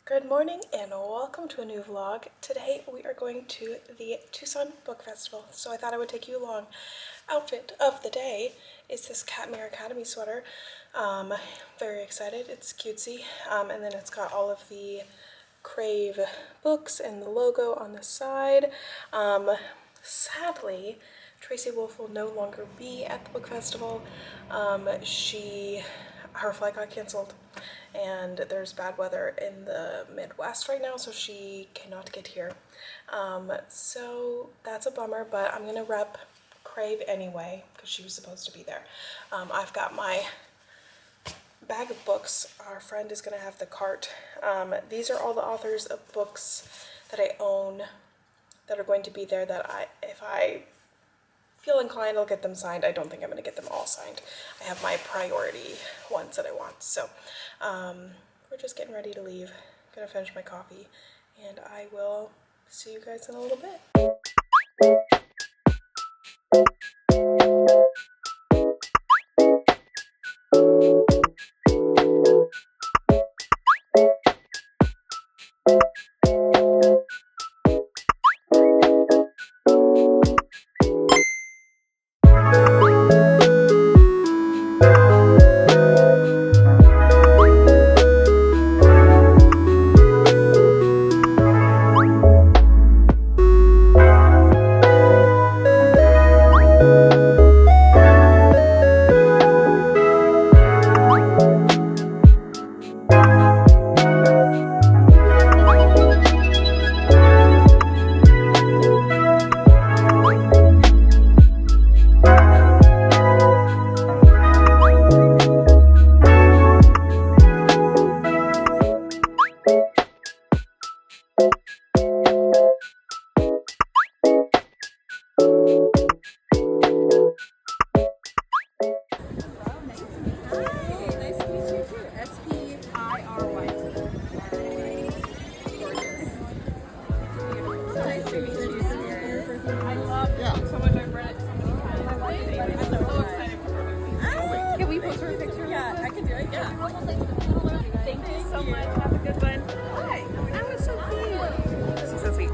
Good morning and welcome to a new vlog. Today we are going to the Tucson Book Festival, so I thought I would take you along. Outfit of the day is this Catmere Academy sweater. Very excited, it's cutesy, and then it's got all of the Crave books and the logo on the side. Sadly, Tracy Wolf will no longer be at the book festival. Her flight got canceled and there's bad weather in the Midwest right now, so she cannot get here. So that's a bummer, but I'm gonna rep Crave anyway because she was supposed to be there. I've got my bag of books. Our friend is gonna have the cart. These are all the authors of books that I own that are going to be there that if I feel inclined, I'll get them signed. I don't think I'm going to get them all signed. I have my priority ones that I want. So we're just getting ready to leave. I'm going to finish my coffee and I will see you guys in a little bit. Can we post her a picture? Yeah, I can do it. Yeah. Thank you so much. Have a good one. Hi. That was so cute. This is so sweet.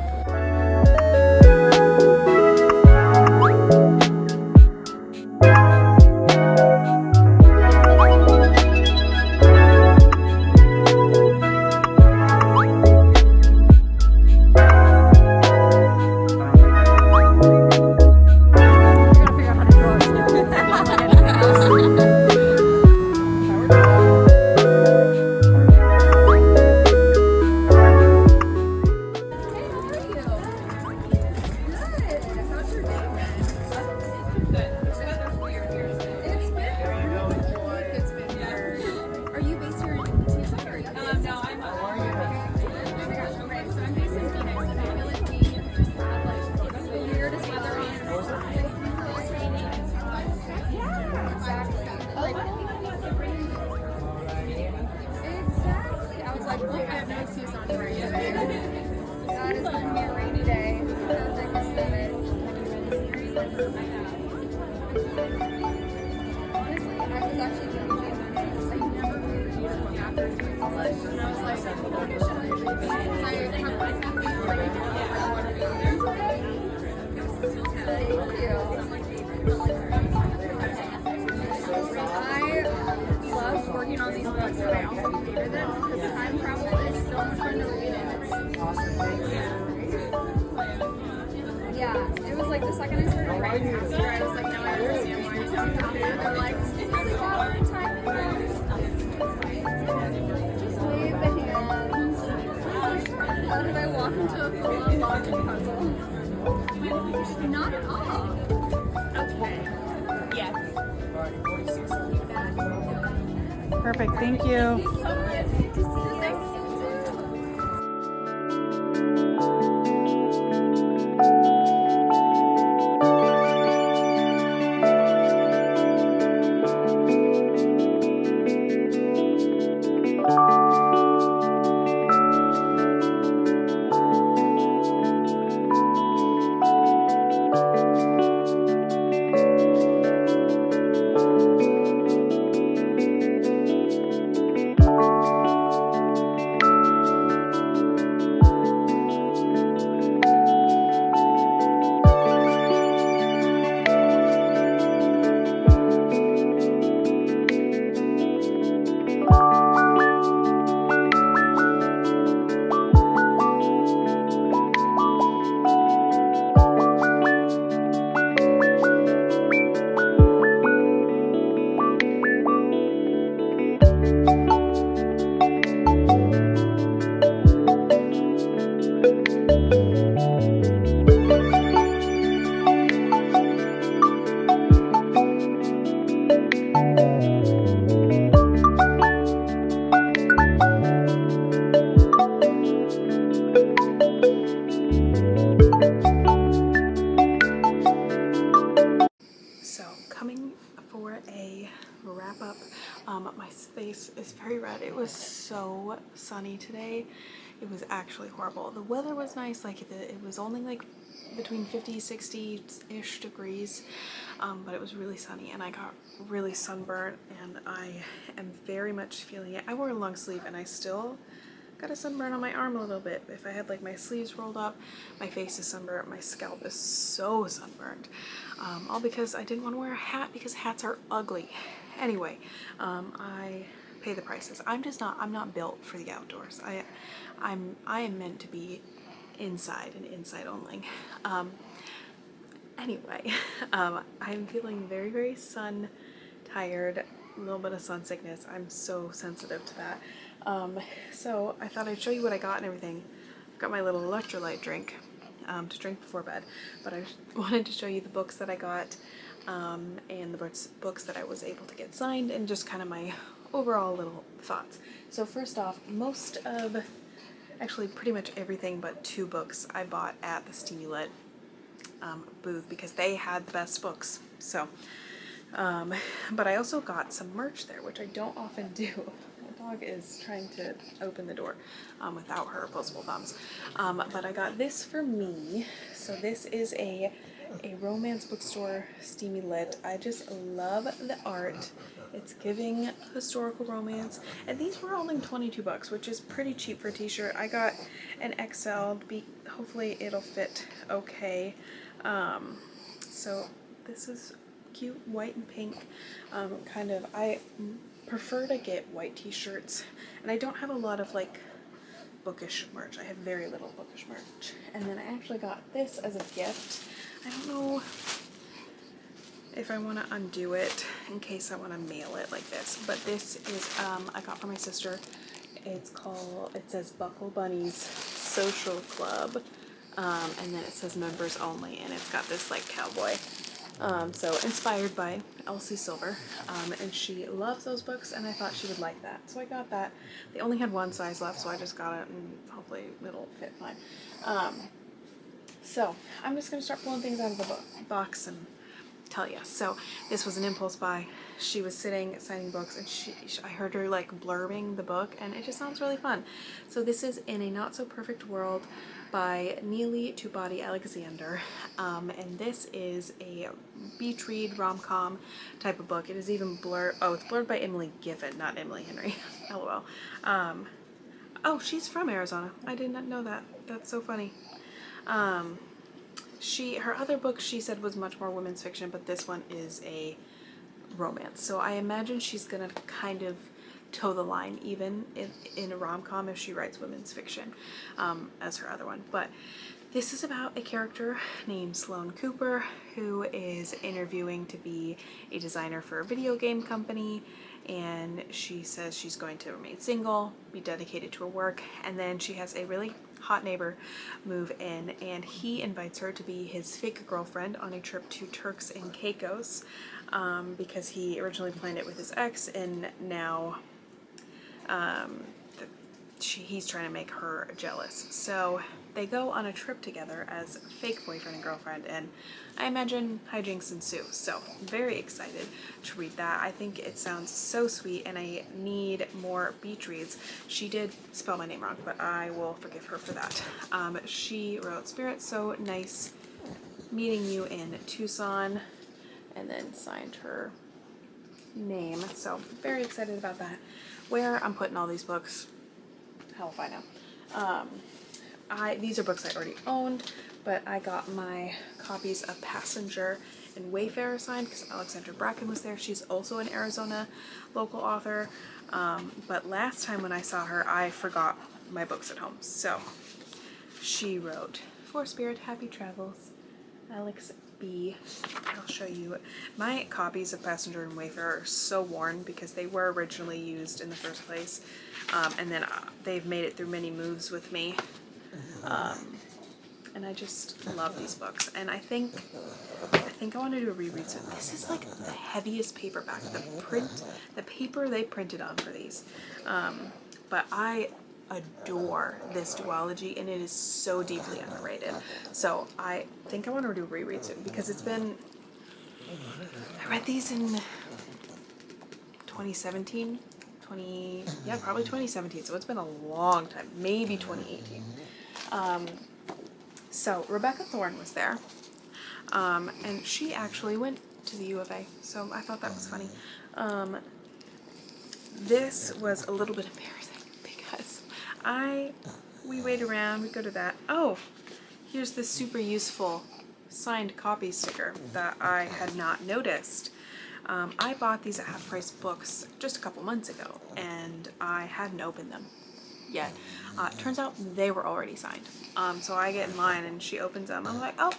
On these books, but I also hated them because time travel is so much fun to read and it's awesome. Yeah, it was like the second I started writing faster, I was like, now I understand why you're talking about it. They're like, it's really all the time. Just wave the hands. How did I walk into a full-on logic puzzle? Not at all. Okay. Yes. Perfect, thank you. a wrap up. My face is very red. It was so sunny today. It was actually horrible. The weather was nice, like it was only like between 50, 60-ish degrees, but it was really sunny and I got really sunburned and I am very much feeling it. I wore a long sleeve and I still got a sunburn on my arm a little bit. If I had like my sleeves rolled up, my face is sunburned, my scalp is so sunburned. All because I didn't want to wear a hat because hats are ugly. Anyway, I pay the prices. I'm not built for the outdoors. I am meant to be inside and inside only. Anyway, I'm feeling very, very sun tired, a little bit of sun sickness. I'm so sensitive to that. So I thought I'd show you what I got and everything. I've got my little electrolyte drink to drink before bed, but I wanted to show you the books that I got and the books that I was able to get signed and just kind of my overall little thoughts. So first off, most of, actually pretty much everything but 2 books I bought at the Steamy Lit booth because they had the best books. So, but I also got some merch there, which I don't often do. My dog is trying to open the door without her opposable thumbs. But I got this for me. So this is a romance bookstore, Steamy Lit. I just love the art. It's giving historical romance, and these were only 22 bucks, which is pretty cheap for a t-shirt. I got an XL, hopefully it'll fit okay. So this is cute, white and pink, I prefer to get white t-shirts, and I don't have a lot of like bookish merch. I have very little bookish merch. And then I actually got this as a gift. I don't know if I want to undo it in case I want to mail it like this, but this is I got for my sister. It says Buckle Bunnies Social Club, and then it says members only, and it's got this like cowboy. So inspired by Elsie Silver, and she loves those books, and I thought she would like that, so I got that. They only had one size left, so I just got it, and hopefully it'll fit fine. So I'm just gonna start pulling things out of the box and tell you. So this was an impulse buy. She was sitting signing books, and I heard her like blurbing the book, and it just sounds really fun. So this is In a Not So Perfect World by Neely Tubati Alexander, and this is a beach read rom-com type of book. It is even blurred. Oh, it's blurred by Emily Giffen, not Emily Henry. LOL. Oh, she's from Arizona. I did not know that. That's so funny. Her other book she said was much more women's fiction, but this one is a romance. So I imagine she's gonna kind of toe the line even in a rom-com if she writes women's fiction as her other one. But this is about a character named Sloane Cooper who is interviewing to be a designer for a video game company, and she says she's going to remain single, be dedicated to her work, and then she has a really hot neighbor move in, and he invites her to be his fake girlfriend on a trip to Turks and Caicos because he originally planned it with his ex, and now he's trying to make her jealous. So they go on a trip together as fake boyfriend and girlfriend, and I imagine hijinks ensue. So very excited to read that. I think it sounds so sweet, and I need more beach reads. She did spell my name wrong, but I will forgive her for that. She wrote Spirit, so nice meeting you in Tucson, and then signed her name. So very excited about that. Where I'm putting all these books, hell if I know. These are books I already owned, but I got my copies of Passenger and Wayfarer signed because Alexandra Bracken was there. She's also an Arizona local author, but last time when I saw her, I forgot my books at home. So she wrote, For Spirit, Happy Travels, Alex B. I'll show you. My copies of Passenger and Wayfarer are so worn because they were originally used in the first place, and then they've made it through many moves with me. And I just love these books, and I think I want to do a reread. So this is like the heaviest paperback. The paper they printed on for these, but I adore this duology, and it is so deeply underrated. So I think I want to do a reread soon because I read these in 2017, yeah, probably 2017. So it's been a long time, maybe 2018. So Rebecca Thorne was there. And she actually went to the U of A. So I thought that was funny. This was a little bit embarrassing because we wait around, we go to that. Oh, here's this super useful signed copy sticker that I had not noticed. I bought these at Half Price Books just a couple months ago, and I hadn't opened them yet. Turns out they were already signed. So I get in line and she opens them. I'm like, oh,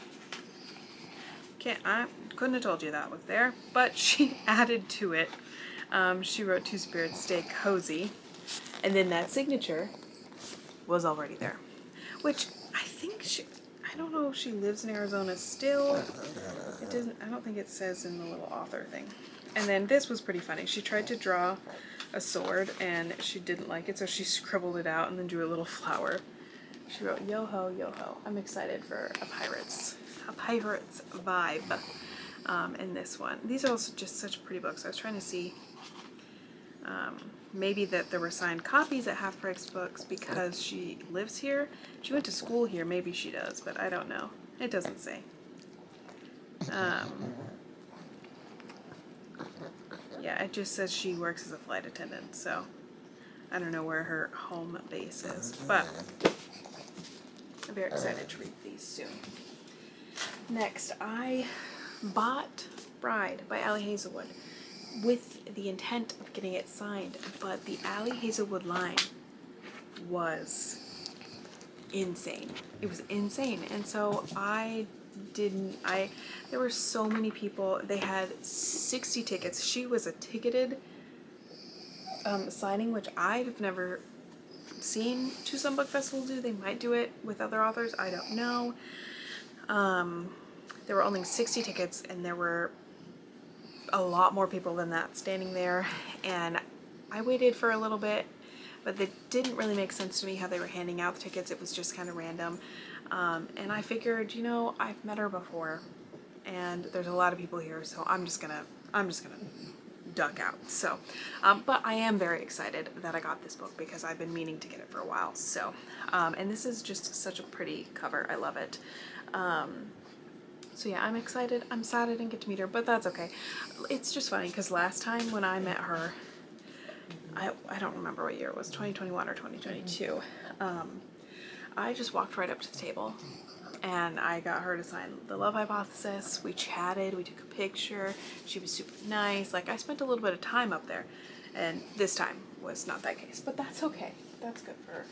I couldn't have told you that was there, but she added to it. She wrote "Two Spirits Stay Cozy," and then that signature was already there, which I don't know if she lives in Arizona still. It doesn't, I don't think it says in the little author thing. And then this was pretty funny. She tried to draw a sword and she didn't like it, so she scribbled it out and then drew a little flower. She wrote, "Yo ho, yo ho." I'm excited for a pirate's vibe in this one. These are also just such pretty books. I was trying to see maybe that there were signed copies at Half Price Books because she lives here. She went to school here. Maybe she does, but I don't know. It doesn't say. Yeah, it just says she works as a flight attendant, so I don't know where her home base is, but I'm very excited to read these soon. Next, I bought Bride by Allie Hazelwood with the intent of getting it signed, but the Allie Hazelwood line was insane. It was insane, and so there were so many people. They had 60 tickets. She was a ticketed signing, which I've never seen Tucson Book Festival do. They might do it with other authors. I don't know. There were only 60 tickets, and there were a lot more people than that standing there, and I waited for a little bit, but it didn't really make sense to me how they were handing out the tickets. It was just kind of random. And I figured, I've met her before, and there's a lot of people here, so I'm just gonna duck out. So, but I am very excited that I got this book because I've been meaning to get it for a while. So, and this is just such a pretty cover. I love it. So yeah, I'm excited. I'm sad I didn't get to meet her, but that's okay. It's just funny because last time when I met her, I don't remember what year it was, 2021 or 2022. I just walked right up to the table and I got her to sign The Love Hypothesis. We chatted, we took a picture. She was super nice. Like, I spent a little bit of time up there, and this time was not that case, but that's okay. That's good for her.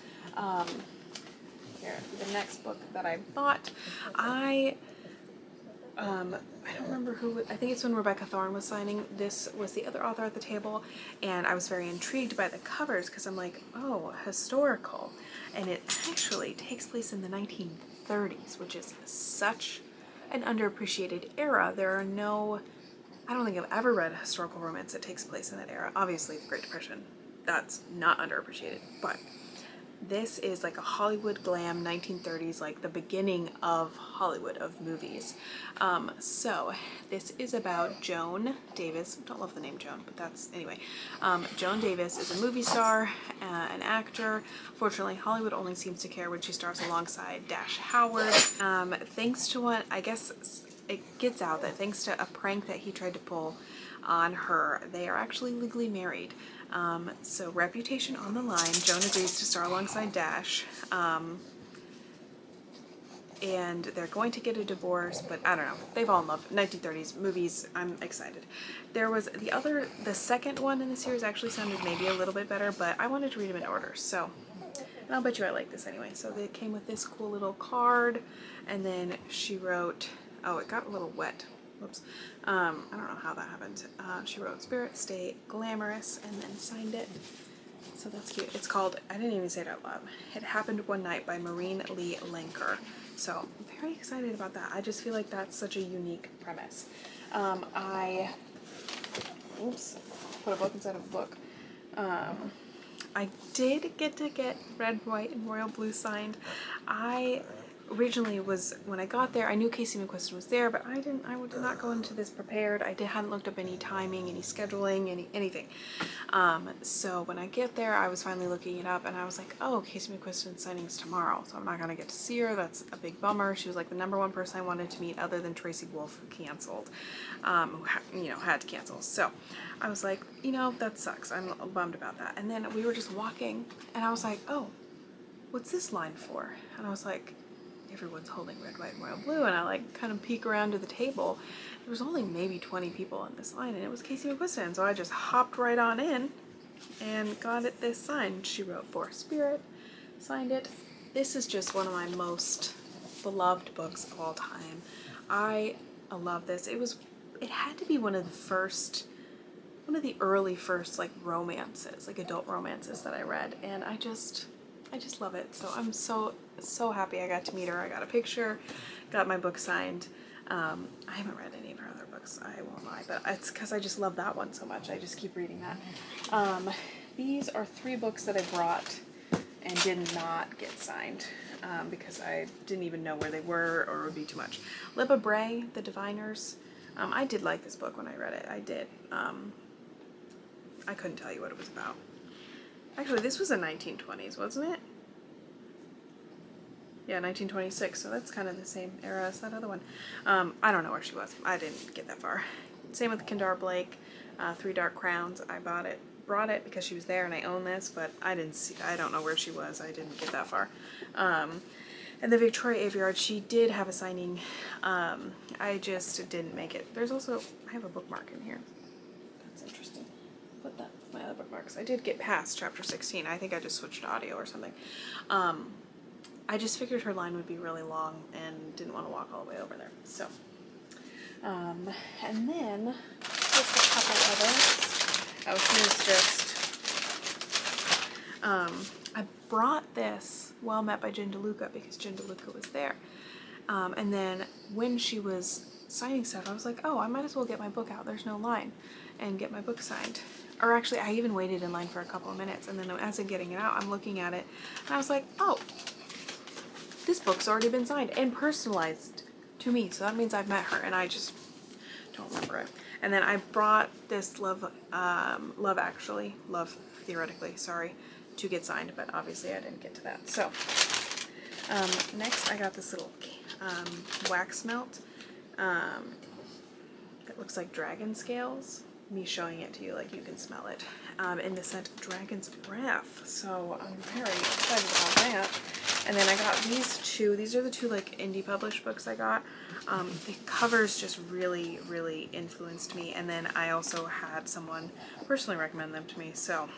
Here, the next book that I bought, I don't remember who, I think it's when Rebecca Thorne was signing. This was the other author at the table, and I was very intrigued by the covers because I'm like, oh, historical. And it actually takes place in the 1930s, which is such an underappreciated era. I don't think I've ever read a historical romance that takes place in that era. Obviously, the Great Depression, that's not underappreciated, but this is like a Hollywood glam 1930s, like the beginning of Hollywood, of movies. So this is about Joan Davis. I don't love the name Joan, but anyway. Joan Davis is a movie star, an actor. Fortunately, Hollywood only seems to care when she stars alongside Dash Howard. Thanks to what, I guess it gets out that thanks to a prank that he tried to pull on her, they are actually legally married. So reputation on the line. Joan agrees to star alongside Dash, and they're going to get a divorce, but I don't know. They fall in love. 1930s movies. I'm excited. There was the second one in the series actually sounded maybe a little bit better, but I wanted to read them in order. So, and I'll bet you I like this anyway. So they came with this cool little card, and then she wrote. Oh, it got a little wet. Whoops. I don't know how that happened. She wrote "Spirit Stay Glamorous" and then signed it. So that's cute. It's called, I didn't even say it out loud, It Happened One Night by Maureen Lee Lanker. So I'm very excited about that. I just feel like that's such a unique premise. Put a book inside of a book. I did get Red, White, and Royal Blue signed. I originally was when I got there, I knew Casey McQuiston was there, but I did not go into this prepared. Hadn't looked up any timing, any scheduling, anything. So when I get there, I was finally looking it up, and I was like, oh, Casey McQuiston's signing's tomorrow, so I'm not gonna get to see her. That's a big bummer. She was like the #1 person I wanted to meet, other than Tracy Wolf, who canceled, who had to cancel. So I was like, that sucks. I'm bummed about that. And then we were just walking, and I was like, oh, what's this line for? And I was like, everyone's holding red, white, and royal blue. And I like kind of peek around to the table. There was only maybe 20 people on this line, and it was Casey McQuiston. So I just hopped right on in and got it this signed. She wrote For Spirit, signed it. This is just one of my most beloved books of all time. I love this. It had to be one of the early first like romances, like adult romances that I read, and I just love it. So I'm so happy I got to meet her. I got a picture, got my book signed. I haven't read any of her other books, I won't lie, but it's because I just love that one so much. I just keep reading that. These are 3 books that I brought and did not get signed because I didn't even know where they were, or it would be too much. Libba Bray, The Diviners. I did like this book when I read it. I did. I couldn't tell you what it was about. Actually, this was the 1920s, wasn't it? Yeah, 1926, so that's kind of the same era as that other one. I don't know where she was. I didn't get that far. Same with Kendar Blake, 3 Dark Crowns. I brought it because she was there and I own this, but I don't know where she was. I didn't get that far. And the Victoria Aveyard, she did have a signing. I just didn't make it. I have a bookmark in here. That's interesting. Put that with my other bookmarks. I did get past chapter 16. I think I just switched audio or something. I just figured her line would be really long and didn't want to walk all the way over there. So, and then just a couple others. Oh, here's just, I brought this Well Met by Jen DeLuca because Jen DeLuca was there. And then when she was signing stuff, I was like, oh, I might as well get my book out. There's no line, and get my book signed. Or actually, I even waited in line for a couple of minutes, and then as I'm getting it out, I'm looking at it, and I was like, oh, this book's already been signed and personalized to me, so that means I've met her, and I just don't remember it. And then I brought this Love Theoretically, sorry, to get signed, but obviously I didn't get to that. So, next I got this little wax melt. It looks like dragon scales. Me showing it to you, like you can smell it. In the scent Dragon's Breath. So I'm very excited about that. And then I got these 2. These are the 2 like indie published books I got. The covers just really, really influenced me. And then I also had someone personally recommend them to me. So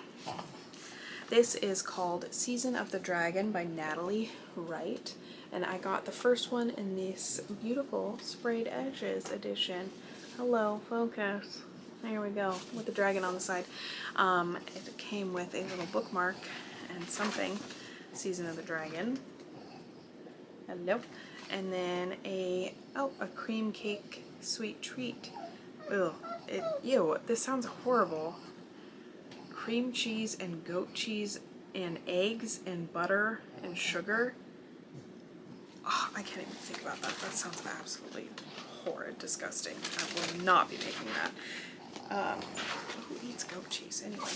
this is called Season of the Dragon by Natalie Wright. And I got the first one in this beautiful Sprayed Edges edition. Hello, focus. There we go, with the dragon on the side. It came with a little bookmark and something, Season of the Dragon. Hello. And then a cream cake sweet treat. Ugh, ew, this sounds horrible. Cream cheese and goat cheese and eggs and butter and sugar. Oh, I can't even think about that. That sounds absolutely horrid, disgusting. I will not be making that. Who eats goat cheese anyway?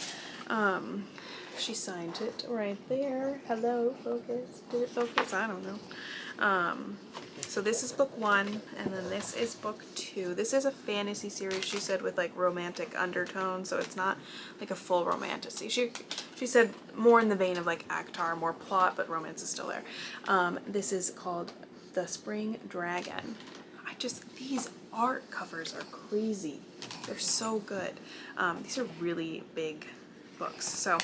She signed it right there. Hello, focus. Did it focus? I don't know. So this is book 1, and then this is book 2. This is a fantasy series, she said, with like romantic undertones, so it's not like a full romantasy. She said more in the vein of like Actar, more plot, but romance is still there. This is called The Spring Dragon. These art covers are crazy. They're so good. These are really big books. So,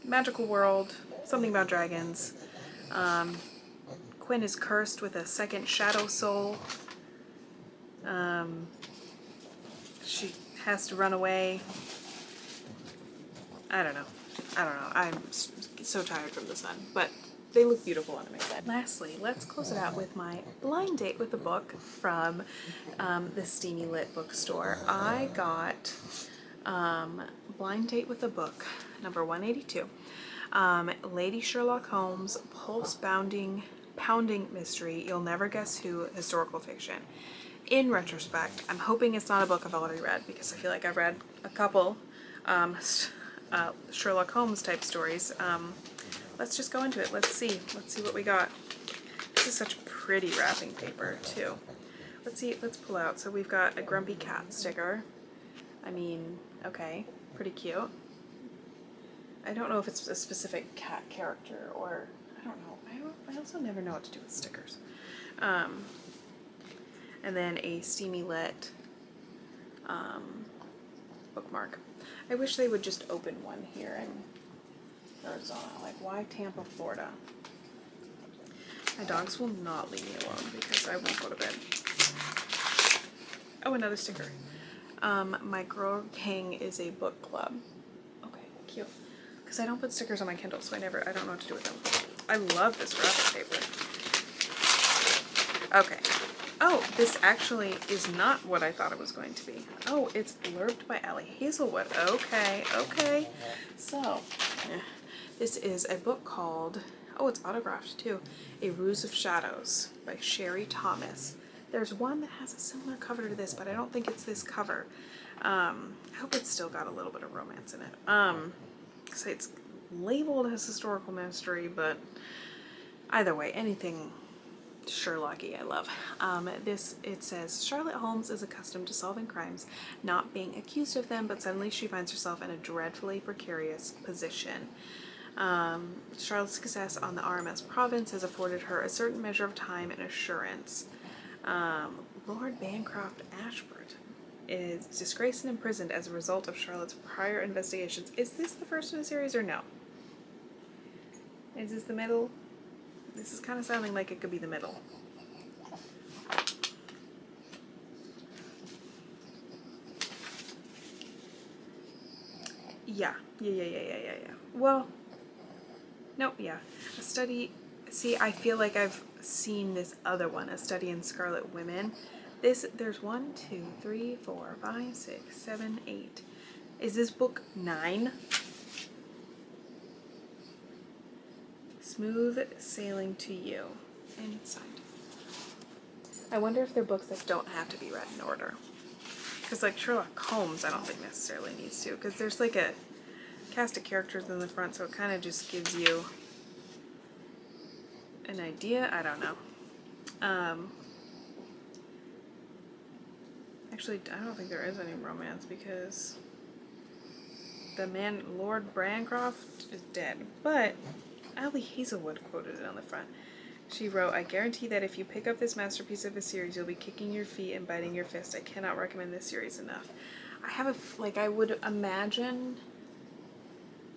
magical world, something about dragons. Quinn is cursed with a second shadow soul. She has to run away. I don't know. I'm so tired from the sun, but they look beautiful on my side. Lastly, let's close it out with my blind date with a book from the Steamy Lit bookstore. I got Blind Date with a Book, number 182. Lady Sherlock Holmes, Pulse Bounding pounding mystery, you'll never guess who historical fiction. In retrospect, I'm hoping it's not a book I've already read, because I feel like I've read a couple Sherlock Holmes type stories. Let's just go into it. Let's see what we got. This is such pretty wrapping paper too. Let's pull out. So we've got a grumpy cat sticker. I mean, okay, pretty cute. I don't know if it's a specific cat character or, I don't know. I also never know what to do with stickers. And then a steamy lit bookmark. I wish they would just open one here in Arizona. Like, why Tampa, Florida? My dogs will not leave me alone because I won't go to bed. Oh, another sticker. My Girl Gang is a book club. Okay, cute. Because I don't put stickers on my Kindle, so I don't know what to do with them. I love this wrapping paper. Okay. Oh, this actually is not what I thought it was going to be. Oh, it's blurbed by Allie Hazelwood. Okay. So, this is a book called, oh, it's autographed too, A Ruse of Shadows by Sherry Thomas. There's one that has a similar cover to this, but I don't think it's this cover. I hope it's still got a little bit of romance in it. So it's labeled as historical mystery, but either way, anything Sherlocky I love. It says, Charlotte Holmes is accustomed to solving crimes, not being accused of them, but suddenly she finds herself in a dreadfully precarious position. Charlotte's success on the RMS province has afforded her a certain measure of time and assurance. Lord Bancroft Ashburton is disgraced and imprisoned as a result of Charlotte's prior investigations. Is this the first in the series or no? Is this the middle? This is kind of sounding like it could be the middle. Yeah. Well, nope, yeah. A study, see, I feel like I've seen this other one, A Study in Scarlet Women. There's 1, 2, 3, 4, 5, 6, 7, 8. Is this book 9? Smooth Sailing to You. And it's signed. I wonder if they're books that don't have to be read in order. Because like Sherlock Holmes, I don't think necessarily needs to. Because there's like a cast of characters in the front, so it kind of just gives you an idea. I don't know. Actually, I don't think there is any romance because the man, Lord Bancroft, is dead. But Allie Hazelwood quoted it on the front. She wrote, I guarantee that if you pick up this masterpiece of a series, you'll be kicking your feet and biting your fist. I cannot recommend this series enough. I would imagine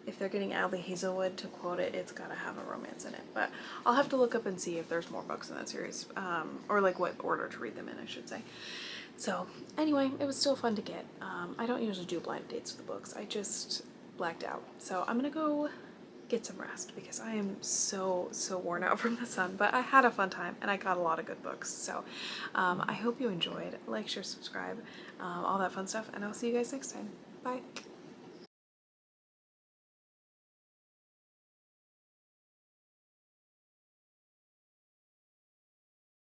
if they're getting Allie Hazelwood to quote it, it's gotta have a romance in it. But I'll have to look up and see if there's more books in that series, or like what order to read them in, I should say. So anyway, it was still fun to get. I don't usually do blind dates with the books. I just blacked out. So I'm gonna go get some rest because I am so worn out from the sun, but I had a fun time and I got a lot of good books. So I hope you enjoyed. Like, share, subscribe, all that fun stuff, and I'll see you guys next time. Bye.